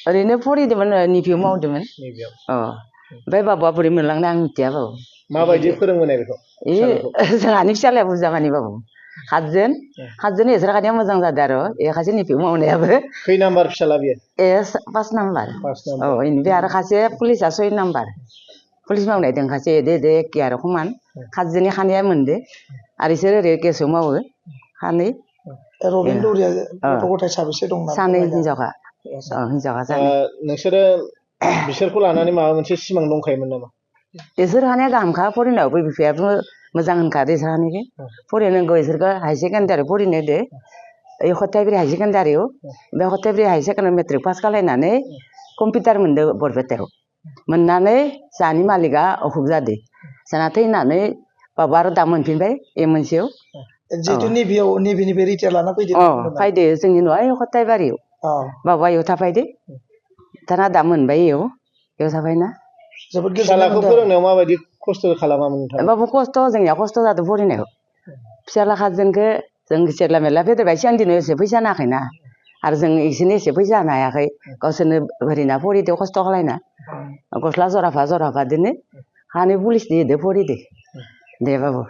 ओरैनो फरायदोंमोन निपिआव मावदोंमोन अ ओमफ्राय बाबुआ बोरै मोनलांनो आं मिथिया बाबु माबायदि फोरोंबोनाय बेखौ जोंहानि फिसालाया बुजामानि बाबु हातजोन एसोरखानिया मोजां जादों आरो एखासे निपिआव मावनायाबो खै नाम्बार फिसाला बियो ए 5 नाम्बार औ इनिफ्राय आरो खासे पुलिसा 6 नाम्बार पुलिस मावनाय दं खासे एदे एखे आरो समान हातजोननि खानैया मोनदो आरो इसोर ओरै केसआव मावो खानै रबिन दौरिया गथ' गथाय साबेसे दं ना सानै हिनजावखा हिनजावखा सानै नोंसोरो बिसोरखौ लानानै माबा मोनसे सिमां दंखायोमोन नामा इसोर हानाया गाहामखा फरायनायावबो बिफायाबो मोजां होनखादो इसोर हानायखौ फरायनांगौ इसोरखौ हाई सेकेन्डारि फरायनो होदो ओइ खथायब्रि हाई सेकेन्डारियाव बे खथायब्रि हाई सेकेन्डारि मेट्रिक पास खालायनानै कम्पिउटार मोनदो बरपेटायाव मोननानै जाहानि मालिकआ अखुब जादो जाना थैनानै बाबा आरो दा मोनफिनबाय मोनसेयाव जितु नेभिनिफ्राय रिटायार लाना फैदो फैदो जोंनि न'आ खथायबारियाव बाबा इयाव थाफायदो दाना दा मोनबाय इयाव थाफायना जोबोद फिसालाखौ फोरोंनायाव माबायदि खस्थ' खालामामोन नोंथाङा बाबु खस्थ' जोंनिया खस्थ' जादों फरायनायाव फिसाला खाजोनखौ जों जेला मेरला फेदेरबाय सिगां दिनाव एसे फैसा नाङाखैना आरो जों इसोरनो एसे फैसा होनो हायाखै गावसोरनो ओरैनो फरिदो खस्थ' खालायना गस्ला जराफा जराफादोनो हानि पुलिसनि होदो फरिदो दे बाबु